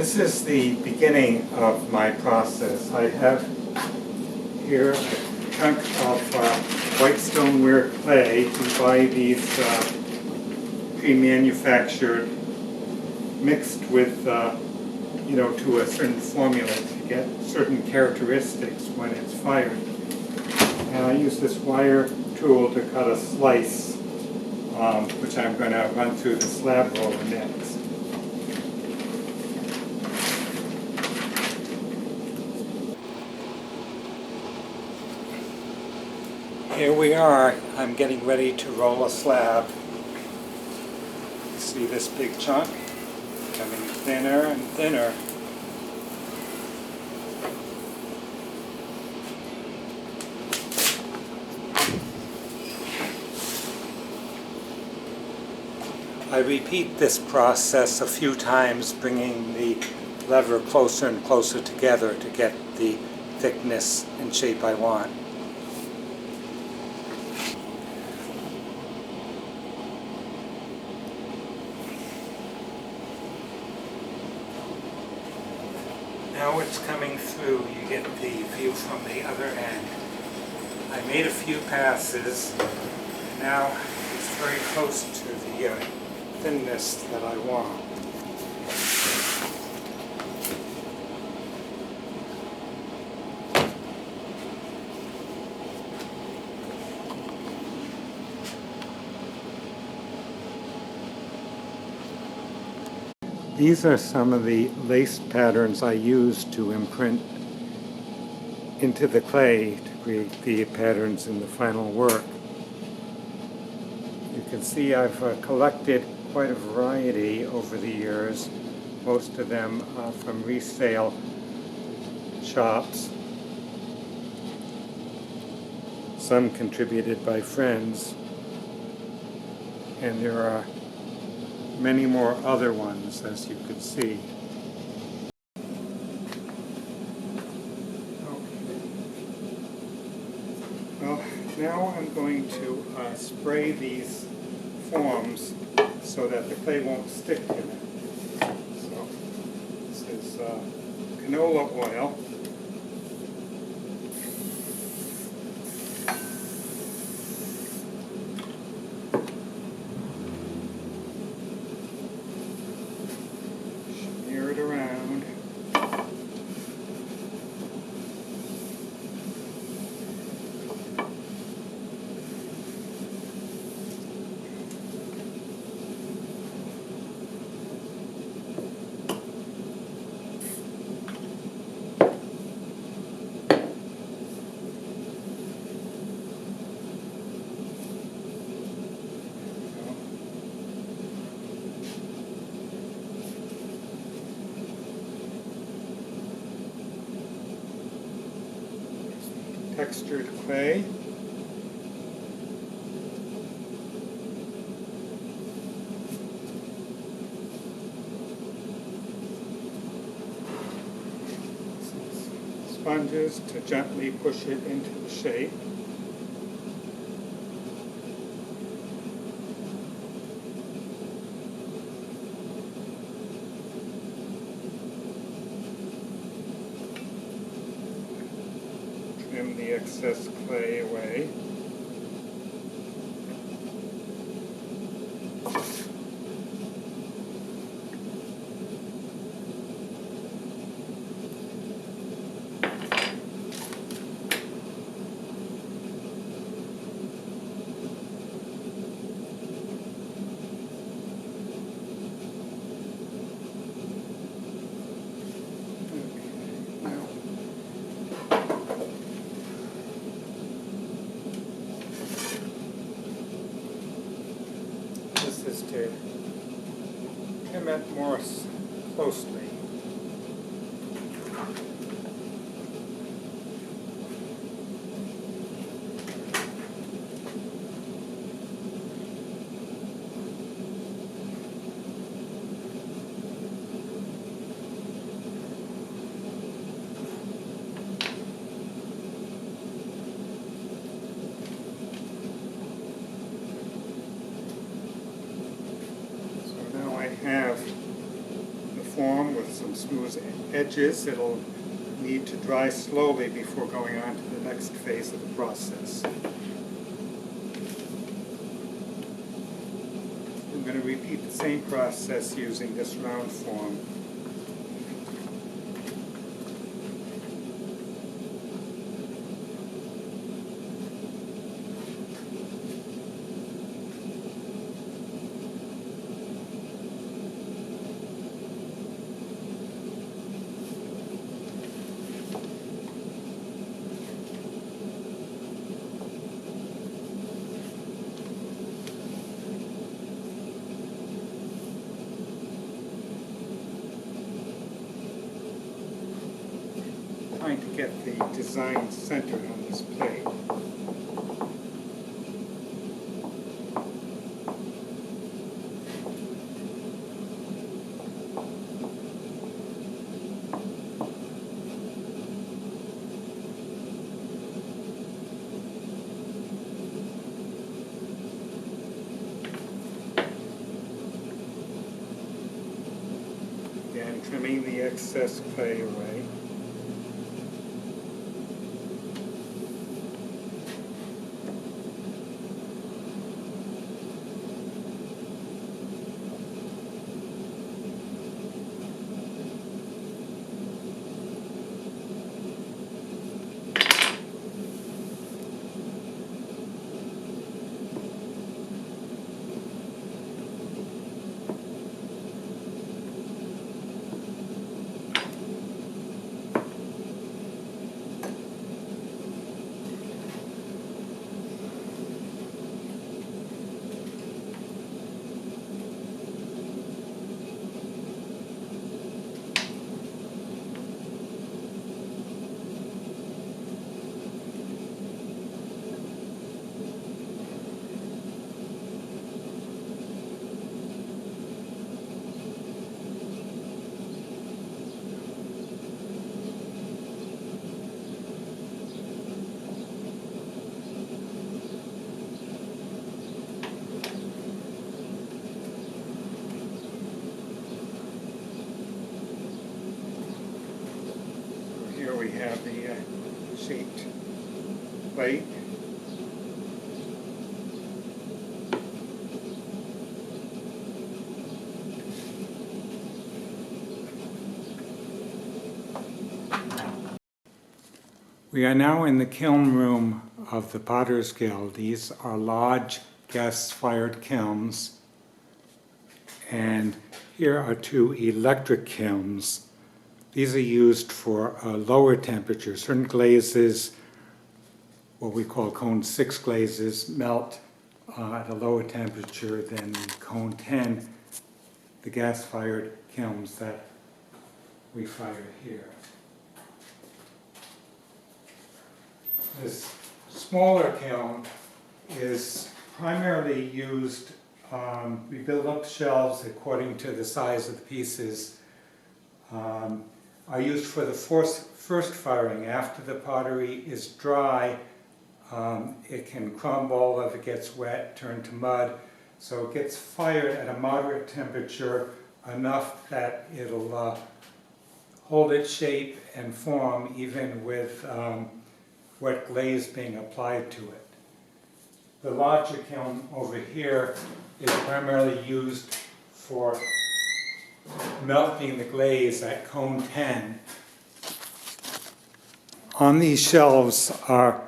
This is the beginning of my process. I have here a chunk of white stoneware clay. You buy these pre-manufactured, mixed with, to a certain formula to get certain characteristics when it's fired. And I use this wire tool to cut a slice, which I'm going to run through the slab roller next. Here we are. I'm getting ready to roll a slab. See this big chunk? Becoming thinner and thinner. I repeat this process a few times, bringing the lever closer and closer together to get the thickness and shape I want. Now it's coming through, you get the view from the other end. I made a few passes, and now it's very close to the thinness that I want. These are some of the lace patterns I used to imprint into the clay to create the patterns in the final work. You can see I've collected quite a variety over the years, most of them from resale shops, some contributed by friends, and there are many more other ones, as you can see. Okay. Well, now I'm going to spray these forms so that the clay won't stick to them. So this is canola oil. Smear it around. Textured clay. Sponges to gently push it into the shape. Trim the excess clay away. Is to trim it more closely. have the form with some some smooth edges. It'll need to dry slowly before going on to the next phase of the process. I'm going to repeat the same process using this round form. Trying to get the design centered on this plate. Again, trimming the excess clay away. Here we have the shaped plate. We are now in the kiln room of the Potter's Guild. These are large gas-fired kilns, and here are two electric kilns. These are used for lower temperatures. Certain glazes, what we call cone 6 glazes, melt at a lower temperature than cone 10, the gas-fired kilns that we fire here. This smaller kiln is primarily used, we build up shelves according to the size of the pieces, are used for the first firing. After the pottery is dry, it can crumble if it gets wet, turn to mud. So it gets fired at a moderate temperature, enough that it'll hold its shape and form even with wet glaze being applied to it. The larger kiln over here is primarily used for melting the glaze at cone 10. On these shelves are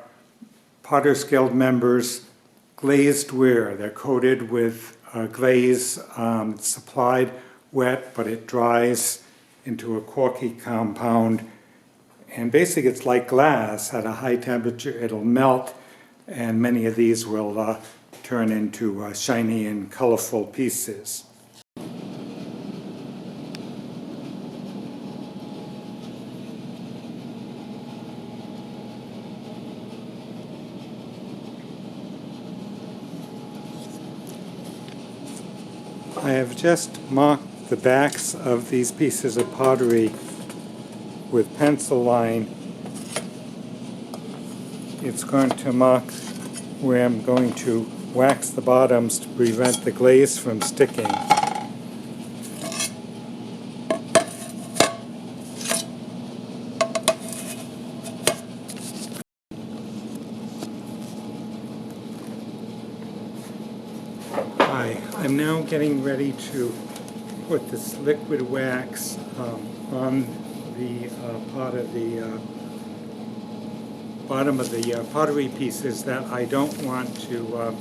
Potter's Guild members' glazed ware. They're coated with glaze. It's supplied wet, but it dries into a corky compound. And basically it's like glass. At a high temperature it'll melt, and many of these will turn into shiny and colorful pieces. I have just marked the backs of these pieces of pottery with pencil line. It's going to mark where I'm going to wax the bottoms to prevent the glaze from sticking. Hi, I'm now getting ready to put this liquid wax on the bottom of the pottery pieces that I don't want to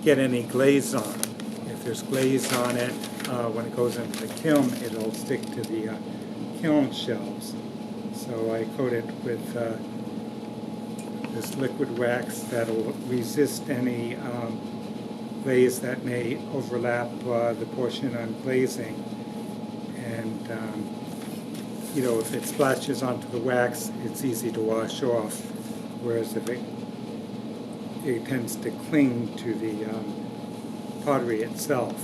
get any glaze on. If there's glaze on it, when it goes into the kiln, it'll stick to the kiln shelves. So I coat it with this liquid wax that'll resist any glaze that may overlap the portion I'm glazing. And you know, if it splashes onto the wax, it's easy to wash off, whereas if it tends to cling to the pottery itself.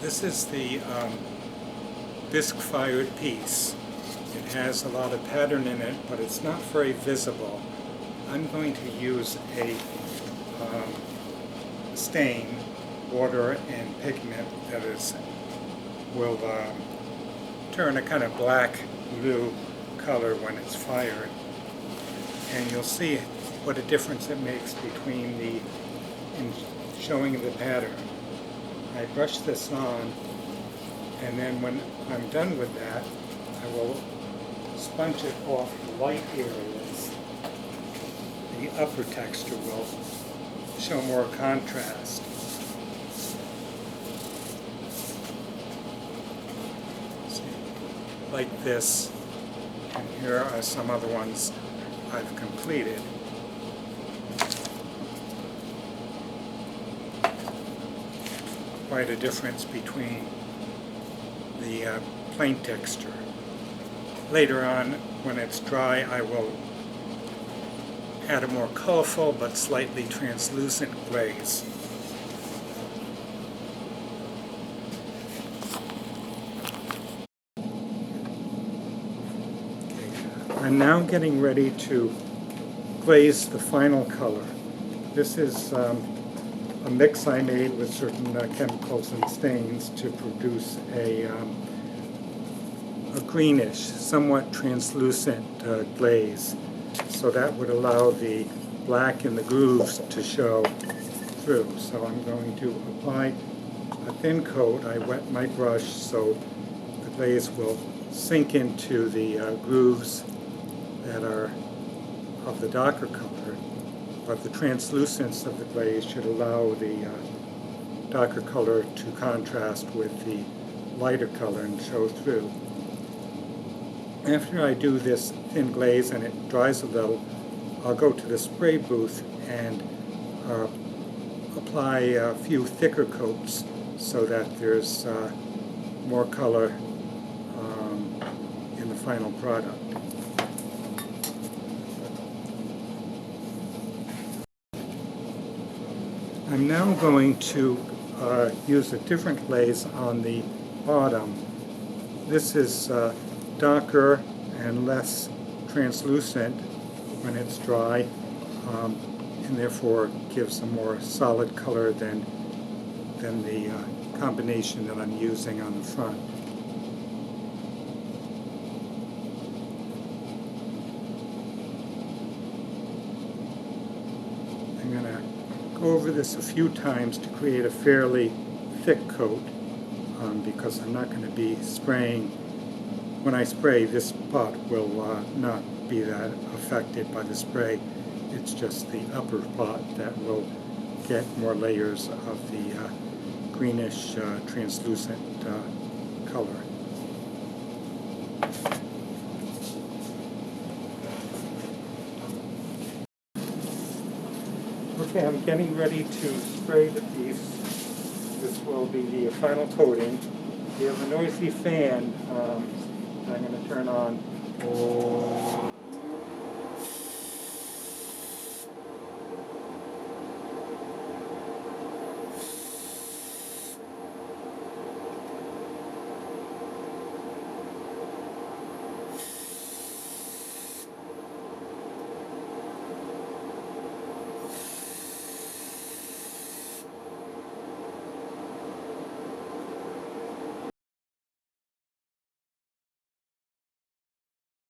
This is the disc-fired piece. It has a lot of pattern in it, but it's not very visible. I'm going to use a stain, water and pigment that will turn a kind of black blue color when it's fired. And you'll see what a difference it makes between in showing the pattern. I brush this on, and then when I'm done with that, I will sponge it off the light areas. The upper texture will show more contrast. See, like this, and here are some other ones I've completed. Quite a difference between the plain texture. Later on, when it's dry, I will add a more colorful but slightly translucent glaze. I'm now getting ready to glaze the final color. This is a mix I made with certain chemicals and stains to produce a greenish, somewhat translucent glaze. So that would allow the black in the grooves to show through. So I'm going to apply a thin coat. I wet my brush so the glaze will sink into the grooves that are of the darker color, but the translucence of the glaze should allow the darker color to contrast with the lighter color and show through. After I do this thin glaze and it dries a little, I'll go to the spray booth and apply a few thicker coats so that there's more color in the final product. I'm now going to use a different glaze on the bottom. This is darker and less translucent when it's dry, and therefore gives a more solid color than the combination that I'm using on the front. I'm going to go over this a few times to create a fairly thick coat, because I'm not going to be spraying. When I spray, this pot will not be that affected by the spray. It's just the upper pot that will get more layers of the greenish, translucent color. Okay, I'm getting ready to spray the piece. This will be the final coating. We have a noisy fan I'm going to turn on